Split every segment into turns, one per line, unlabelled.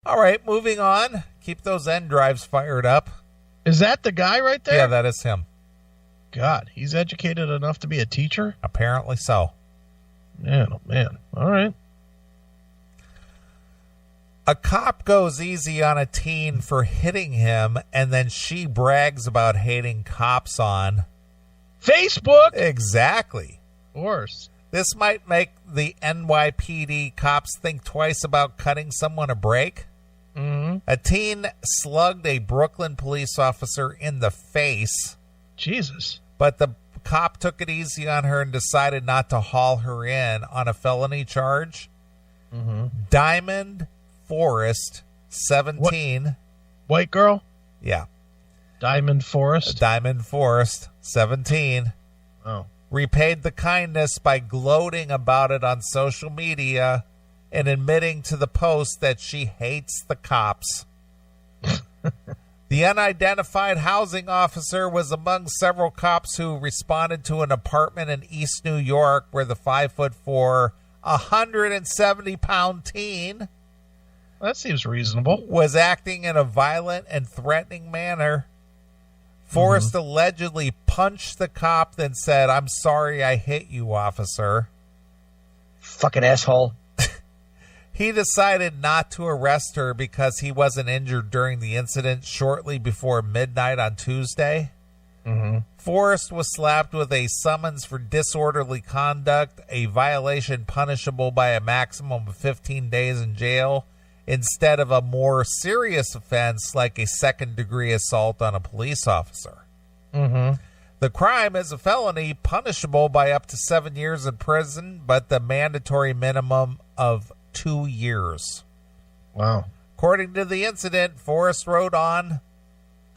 All right, moving on. Keep those end drives fired up.
Is that the guy right there?
Yeah, that is him.
God, he's educated enough to be a teacher?
Apparently so.
Man, oh man. All right.
A cop goes easy on a teen for hitting him, and then she brags about hating cops on
Facebook!
Exactly.
Of course.
This might make the NYPD cops think twice about cutting someone a break.
Mm-hmm.
A teen slugged a Brooklyn police officer in the face.
Jesus.
But the cop took it easy on her and decided not to haul her in on a felony charge.
Mm-hmm.
Diamond Forrest, 17.
White girl?
Yeah.
Diamond Forrest?
Diamond Forrest, 17.
Oh.
Repaid the kindness by gloating about it on social media and admitting to the post that she hates the cops. The unidentified housing officer was among several cops who responded to an apartment in East New York where the 5'4", 170-pound teen
That seems reasonable.
was acting in a violent and threatening manner. Forrest allegedly punched the cop, then said, "I'm sorry I hit you, officer."
Fucking asshole.
He decided not to arrest her because he wasn't injured during the incident shortly before midnight on Tuesday. Forrest was slapped with a summons for disorderly conduct, a violation punishable by a maximum of 15 days in jail, instead of a more serious offense like a second-degree assault on a police officer. The crime is a felony punishable by up to 7 years in prison, but the mandatory minimum of 2 years.
Wow.
According to the incident, Forrest wrote on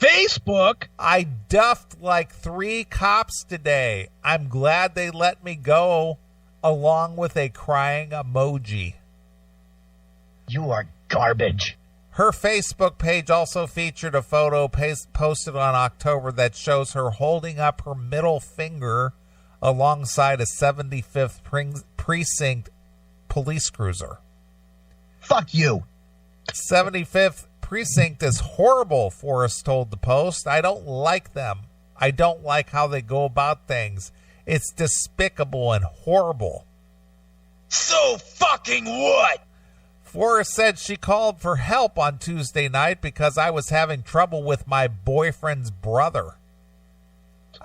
Facebook?
"I duffed like 3 cops today. I'm glad they let me go," along with a crying emoji.
You are garbage.
Her Facebook page also featured a photo posted on October that shows her holding up her middle finger alongside a 75th Precinct police cruiser.
Fuck you.
75th Precinct is horrible, Forrest told the Post. "I don't like them. I don't like how they go about things. It's despicable and horrible."
So fucking what?
Forrest said she called for help on Tuesday night because I was having trouble with my boyfriend's brother.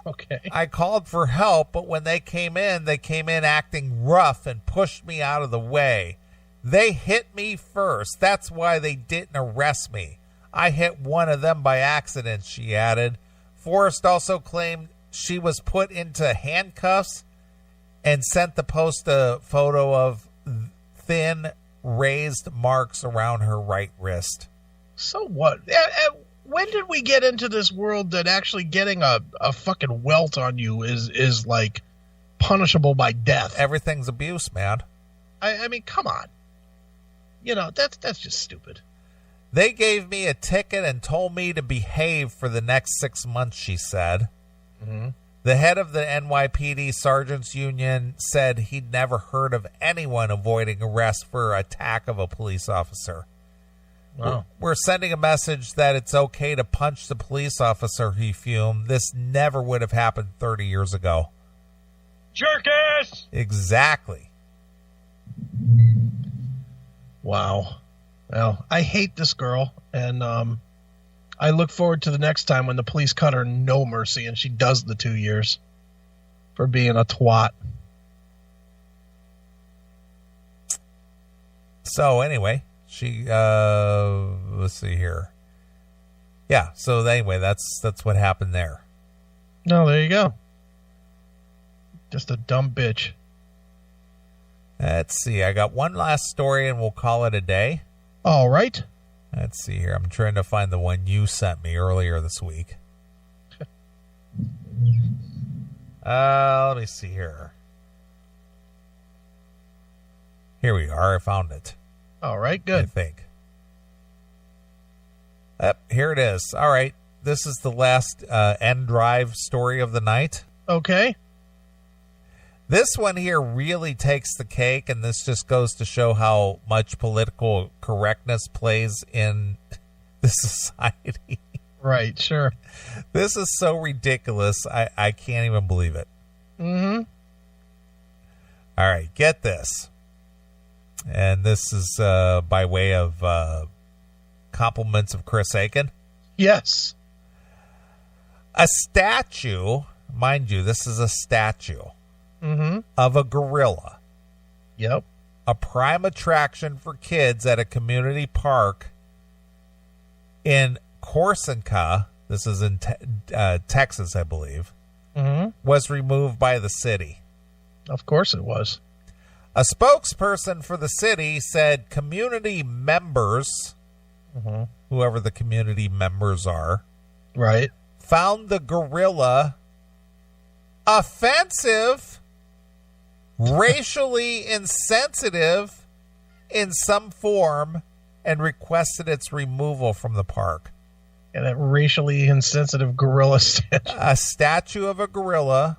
Okay.
I called for help, but when they came in acting rough and pushed me out of the way. They hit me first. That's why they didn't arrest me. I hit one of them by accident, she added. Forrest also claimed she was put into handcuffs and sent the Post a photo of thin, raised marks around her right wrist.
So what? When did we get into this world that actually getting a fucking welt on you is like punishable by death?
Everything's abuse, man.
I mean, come on. You know, that's just stupid.
They gave me a ticket and told me to behave for the next 6 months, she said. The head of the NYPD Sergeants Union said he'd never heard of anyone avoiding arrest for attack of a police officer.
Wow.
We're sending a message that it's okay to punch the police officer, he fumed. This never would have happened 30 years ago.
Jerkass!
Exactly.
Wow. Well, I hate this girl, and I look forward to the next time when the police cut her no mercy and she does the 2 years for being a twat.
So anyway, she let's see here. Yeah, so anyway, that's what happened there.
No, there you go. Just a dumb bitch.
Let's see. I got one last story and we'll call it a day.
All right.
Let's see here. I'm trying to find the one you sent me earlier this week. Let me see here. Here we are. I found it.
All right,
I
good.
think. Yep, here it is. All right. This is the last end drive story of the night.
Okay.
This one here really takes the cake, and this just goes to show how much political correctness plays in the society.
Right, sure.
This is so ridiculous. I can't even believe it.
Mm-hmm.
All right, get this. And this is by way of compliments of Chris Aiken.
Yes.
A statue, mind you, this is a statue of a gorilla.
Yep.
A prime attraction for kids at a community park in Corsica, this is in Texas, I believe, was removed by the city.
Of course it was.
A spokesperson for the city said community members, whoever the community members are,
right,
found the gorilla offensive, racially insensitive in some form, and requested its removal from the park.
And a racially insensitive gorilla statue.
A statue of a gorilla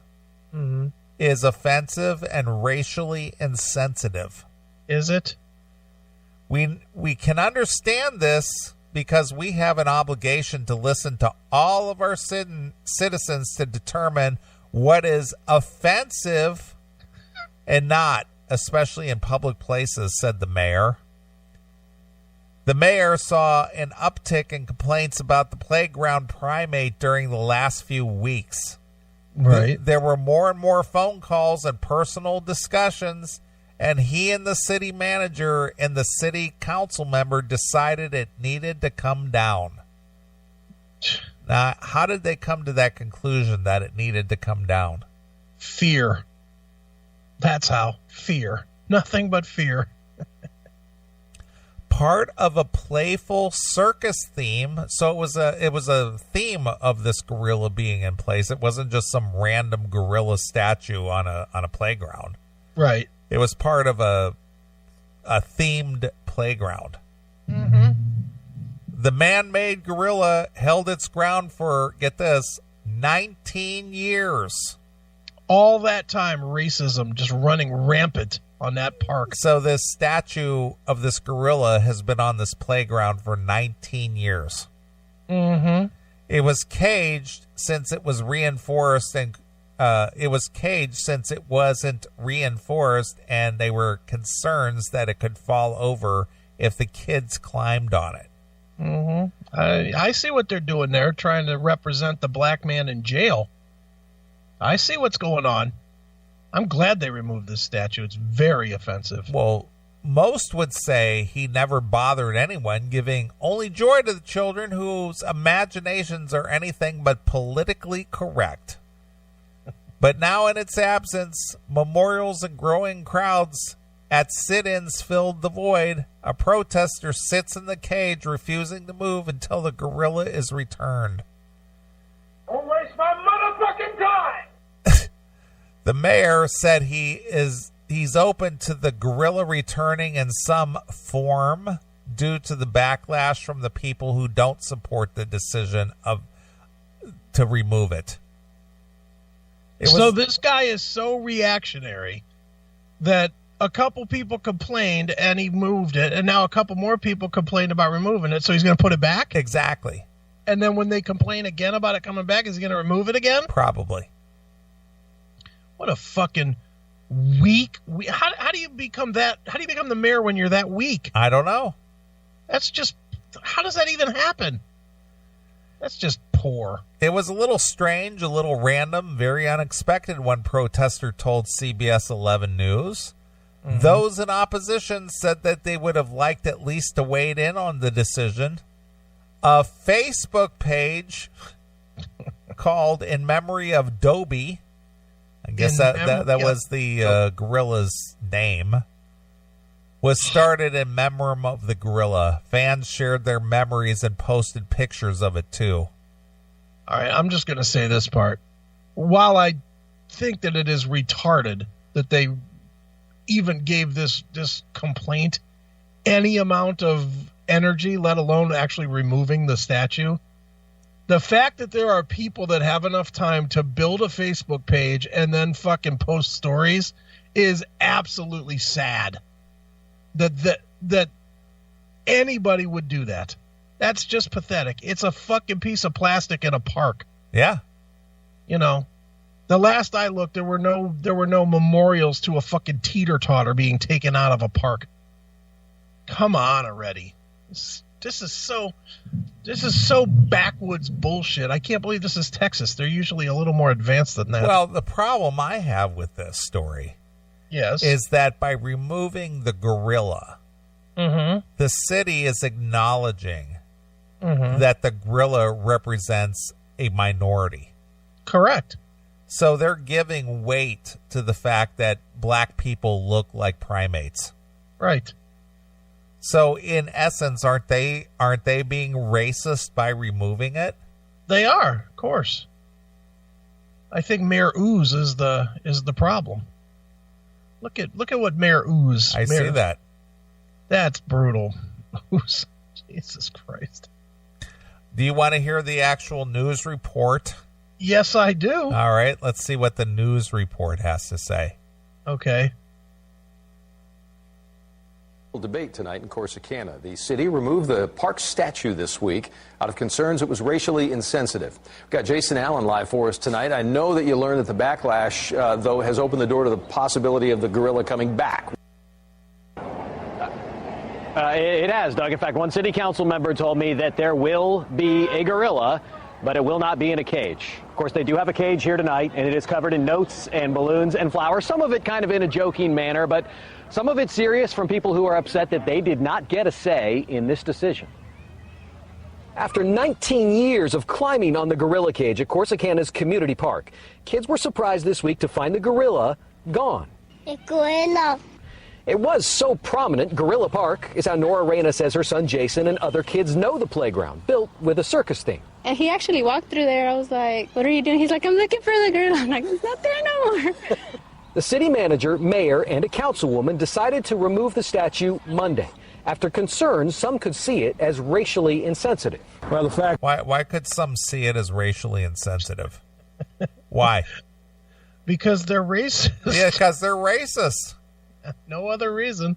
is offensive and racially insensitive.
Is it?
We can understand this because we have an obligation to listen to all of our citizens to determine what is offensive and not, especially in public places, said the mayor. The mayor saw an uptick in complaints about the playground primate during the last few weeks.
Right.
There were more and more phone calls and personal discussions, and he and the city manager and the city council member decided it needed to come down. Now, how did they come to that conclusion that it needed to come down?
Fear. That's how. Fear. Nothing but fear.
Part of a playful circus theme. So it was a theme of this gorilla being in place. It wasn't just some random gorilla statue on a playground.
Right.
It was part of a themed playground. The man-made gorilla held its ground for, get this, 19 years.
All that time, racism just running rampant on that park.
So this statue of this gorilla has been on this playground for 19 years. It was caged since it was reinforced, and it was caged since it wasn't reinforced, and they were concerned that it could fall over if the kids climbed on it.
I see what they're doing there, trying to represent the black man in jail. I see what's going on. I'm glad they removed this statue. It's very offensive.
Well, most would say he never bothered anyone, giving only joy to the children whose imaginations are anything but politically correct. But now in its absence, memorials and growing crowds at sit-ins filled the void. A protester sits in the cage, refusing to move until the gorilla is returned.
Don't waste my motherfucking time!
The mayor said he's open to the gorilla returning in some form due to the backlash from the people who don't support the decision to remove it.
So this guy is so reactionary that a couple people complained and he moved it, and now a couple more people complained about removing it, so he's going to put it back?
Exactly.
And then when they complain again about it coming back, is he going to remove it again?
Probably.
What a fucking weak. How do you become that? How do you become the mayor when you're that weak?
I don't know.
That's just. How does that even happen? That's just poor.
It was a little strange, a little random, very unexpected, one protester told CBS 11 News. Those in opposition said that they would have liked at least to weigh in on the decision. A Facebook page called In Memory of Dobie, I guess that was the gorilla's name, was started in memory of the gorilla. Fans shared their memories and posted pictures of it too.
All right, I'm just going to say this part. While I think that it is retarded that they even gave this complaint any amount of energy, let alone actually removing the statue, The fact that there are people that have enough time to build a Facebook page and then fucking post stories is absolutely sad. That anybody would do that. That's just pathetic. It's a fucking piece of plastic in a park.
Yeah.
You know, the last I looked, there were no memorials to a fucking teeter-totter being taken out of a park. Come on already. This is so backwoods bullshit. I can't believe this is Texas. They're usually a little more advanced than that.
Well, the problem I have with this story is that by removing the gorilla, the city is acknowledging that the gorilla represents a minority.
Correct.
So they're giving weight to the fact that black people look like primates.
Right.
So in essence, aren't they being racist by removing it?
They are, of course. I think Mayor Ooze is the problem. Look at what Mayor Ooze.
I see that.
That's brutal. Ooze. Jesus Christ.
Do you want to hear the actual news report?
Yes, I do.
All right, let's see what the news report has to say.
Okay.
Debate tonight in Corsicana. The city removed the park statue this week out of concerns it was racially insensitive. We've got Jason Allen live for us tonight. I know that you learned that the backlash, though, has opened the door to the possibility of the gorilla coming back.
It has, Doug. In fact, one city council member told me that there will be a gorilla, but it will not be in a cage. Of course, they do have a cage here tonight, and it is covered in notes and balloons and flowers, some of it kind of in a joking manner, but some of it serious from people who are upset that they did not get a say in this decision. After 19 years of climbing on the gorilla cage at Corsicana's community park, kids were surprised this week to find the gorilla gone.
The gorilla.
It was so prominent, Gorilla Park is how Nora Reyna says her son Jason and other kids know the playground, built with a circus theme.
And he actually walked through there. I was like, what are you doing? He's like, I'm looking for the gorilla. I'm like, it's not there no more.
The city manager, mayor, and a councilwoman decided to remove the statue Monday after concerns some could see it as racially insensitive.
Well, the fact why could some see it as racially insensitive? Why?
Because they're racist.
Yeah, because they're racist.
No other reason.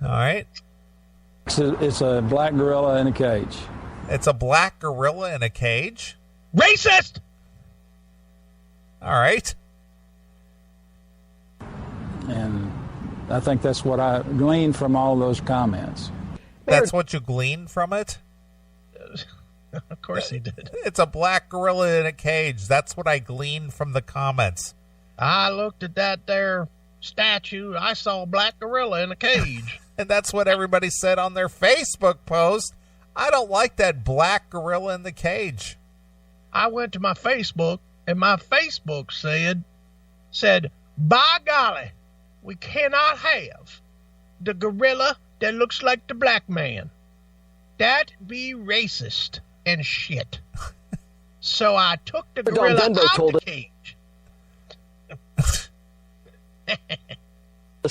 All right.
It's a black gorilla in a cage.
It's a black gorilla in a cage?
Racist!
All right.
And I think that's what I gleaned from all those comments.
That's what you gleaned from it?
Of course he did.
It's a black gorilla in a cage. That's what I gleaned from the comments.
I looked at that there statue. I saw a black gorilla in a cage.
And that's what everybody said on their Facebook post. I don't like that black gorilla in the cage.
I went to my Facebook, and my Facebook said, by golly, we cannot have the gorilla that looks like the black man. That be racist and shit. So I took the gorilla out the cage.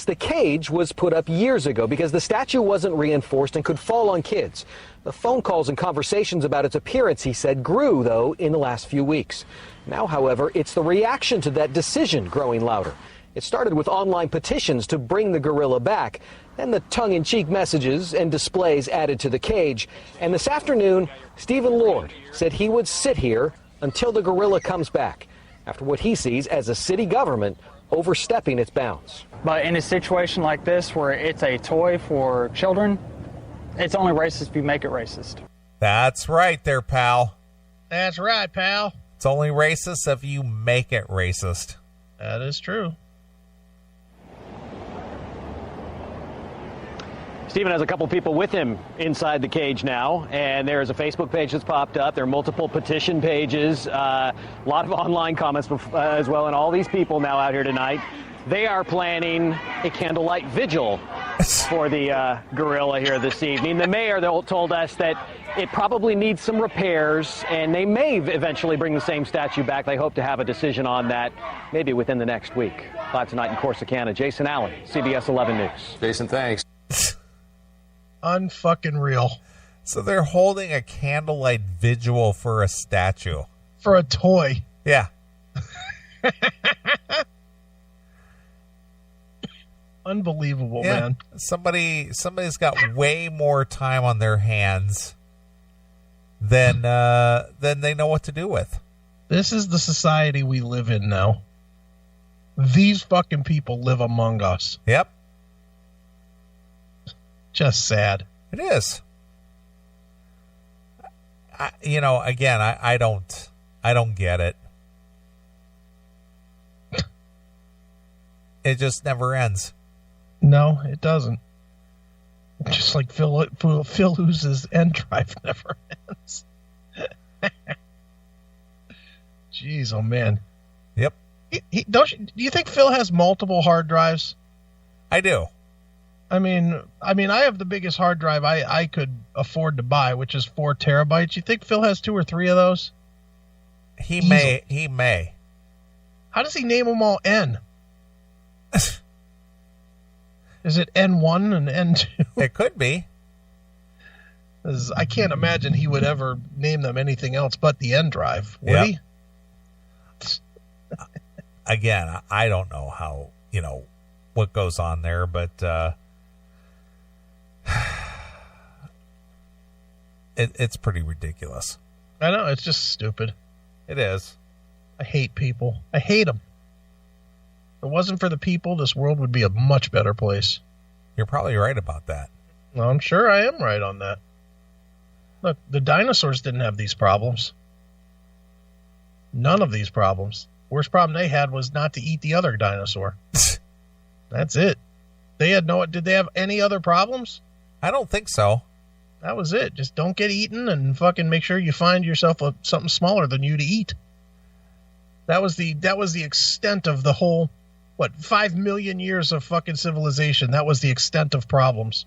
The cage was put up years ago because the statue wasn't reinforced and could fall on kids. The phone calls and conversations about its appearance, he said, grew, though, in the last few weeks. Now, however, it's the reaction to that decision growing louder. It started with online petitions to bring the gorilla back, then the tongue-in-cheek messages and displays added to the cage. And this afternoon, Stephen Lord said he would sit here until the gorilla comes back, after what he sees as a city government overstepping its bounds.
But in a situation like this where it's a toy for children, it's only racist if you make it racist.
That's right there, pal.
That's right, pal.
It's only racist if you make it racist.
That is true.
Stephen has a couple people with him inside the cage now, and there's a Facebook page that's popped up. There are multiple petition pages, a lot of online comments as well, and all these people now out here tonight. They are planning a candlelight vigil for the gorilla here this evening. The mayor told us that it probably needs some repairs, and they may eventually bring the same statue back. They hope to have a decision on that maybe within the next week. Live tonight in Corsicana, Jason Allen, CBS 11 News.
Jason, thanks.
Unfucking real.
So they're holding a candlelight vigil for a statue.
For a toy.
Yeah.
Unbelievable,
Yeah.
man.
Somebody's got way more time on their hands than they know what to do with.
This is the society we live in now. These fucking people live among us.
Yep.
Just sad.
It is. Again, I don't get it. It just never ends.
No, it doesn't. Just like Phil loses end drive never ends. Jeez, oh man.
Yep.
Do you think Phil has multiple hard drives?
I do.
I mean, I have the biggest hard drive I could afford to buy, which is 4 terabytes. You think Phil has 2 or 3 of those?
He may.
How does he name them all N? Is it N1 and N2?
It could be.
I can't imagine he would ever name them anything else but the N drive, would he?
Again, I don't know how, what goes on there, but it's pretty ridiculous.
I know, it's just stupid.
It is.
I hate people. I hate them. If it wasn't for the people, this world would be a much better place.
You're probably right about that.
Well, I'm sure I am right on that. Look, the dinosaurs didn't have these problems. None of these problems. Worst problem they had was not to eat the other dinosaur. That's it. Did they have any other problems?
I don't think so.
That was it. Just don't get eaten and fucking make sure you find yourself something smaller than you to eat. That was the extent of the whole, 5 million years of fucking civilization. That was the extent of problems.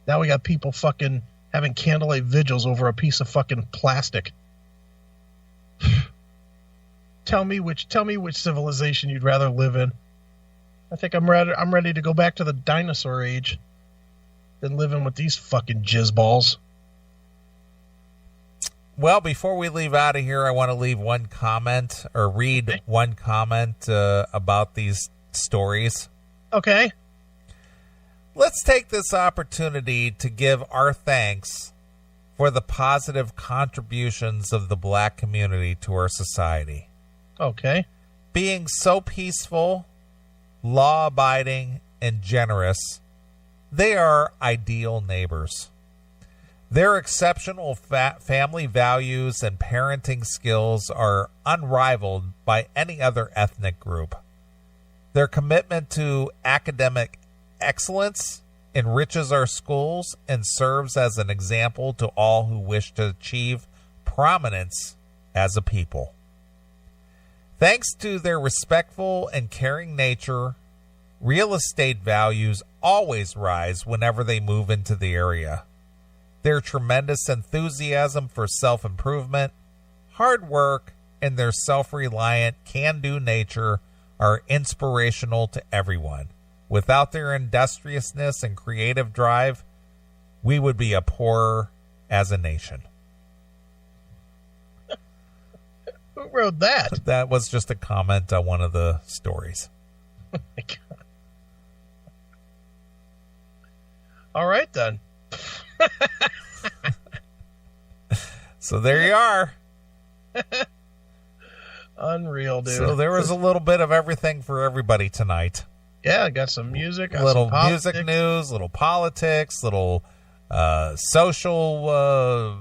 Now we got people fucking having candlelight vigils over a piece of fucking plastic. Tell me which civilization you'd rather live in. I think I'm ready to go back to the dinosaur age than living with these fucking jizzballs.
Well, before we leave out of here, I want to leave one comment or read one comment about these stories.
Okay.
Let's take this opportunity to give our thanks for the positive contributions of the black community to our society.
Okay.
Being so peaceful, law-abiding, and generous, they are ideal neighbors. Their exceptional family values and parenting skills are unrivaled by any other ethnic group. Their commitment to academic excellence enriches our schools and serves as an example to all who wish to achieve prominence as a people. Thanks to their respectful and caring nature, real estate values always rise whenever they move into the area. Their tremendous enthusiasm for self-improvement, hard work, and their self-reliant, can-do nature are inspirational to everyone. Without their industriousness and creative drive, we would be a poorer as a nation.
Who wrote that?
That was just a comment on one of the stories.
Oh my God. All right, then.
So there you are.
Unreal, dude.
So there was a little bit of everything for everybody tonight.
Yeah, I got some music.
A little
some
music news, little politics, little social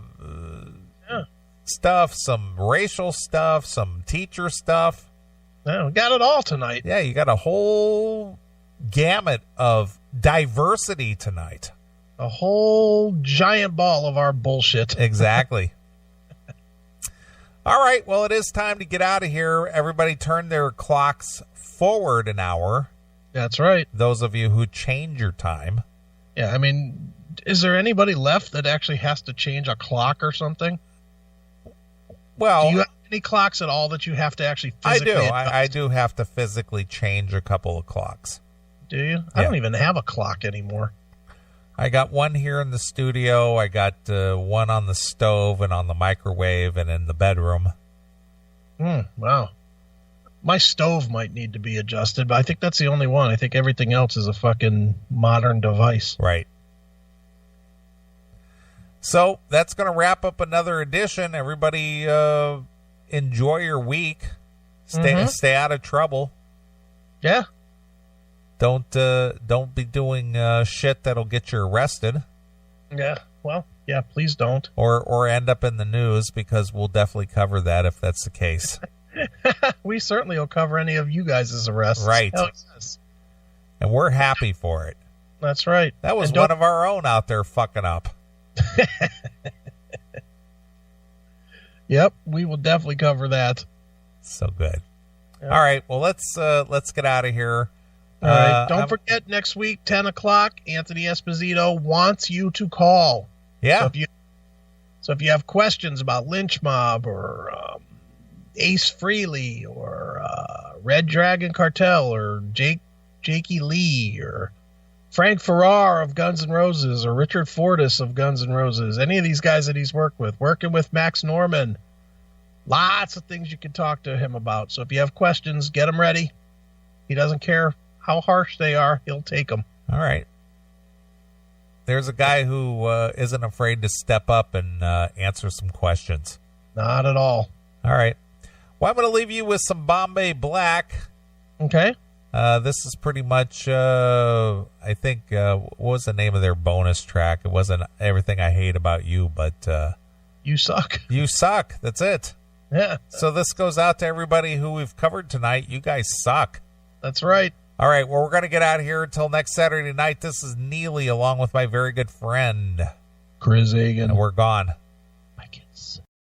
stuff, some racial stuff, some teacher stuff.
Yeah, we got it all tonight.
Yeah, you got a whole gamut of diversity tonight.
A whole giant ball of our bullshit.
Exactly. All right, well, it is time to get out of here. Everybody turn their clocks forward an hour.
That's right.
Those of you who change your time.
Yeah, I mean, is there anybody left that actually has to change a clock or something?
Well,
do you have any clocks at all that you have to actually physically
adjust? I do have to physically change a couple of clocks.
Do you?
Yeah.
I don't even have a clock anymore.
I got one here in the studio. I got one on the stove and on the microwave and in the bedroom.
Wow. My stove might need to be adjusted, but I think that's the only one. I think everything else is a fucking modern device.
Right. So that's going to wrap up another edition. Everybody enjoy your week. Stay out of trouble.
Yeah.
Don't be doing shit that'll get you arrested.
Yeah. Well, yeah, please don't.
Or end up in the news, because we'll definitely cover that if that's the case.
We certainly will cover any of you guys' arrests.
Right.
Hell yes.
And we're happy for it.
That's right.
That was one of our own out there fucking up.
Yep, we will definitely cover that.
So good.
Yep.
All right, well, let's get out of here.
All right. Don't forget, next week, 10 o'clock, Anthony Esposito wants you to call.
Yeah.
So if you have questions about Lynch Mob or Ace Frehley or Red Dragon Cartel or Jakey Lee or Frank Farrar of Guns N' Roses or Richard Fortas of Guns N' Roses, any of these guys that he's working with Max Norman, lots of things you can talk to him about. So if you have questions, get them ready. He doesn't care how harsh they are. He'll take them.
All right. There's a guy who isn't afraid to step up and answer some questions.
Not at all.
All right. Well, I'm going to leave you with some Bombay Black.
Okay.
This is pretty much, I think, what was the name of their bonus track? It wasn't Everything I Hate About You, but...
You Suck.
You Suck. That's it.
Yeah.
So this goes out to everybody who we've covered tonight. You guys suck.
That's right.
All right, well, we're going to get out of here until next Saturday night. This is Neely along with my very good friend
Chris Hagan.
And we're gone.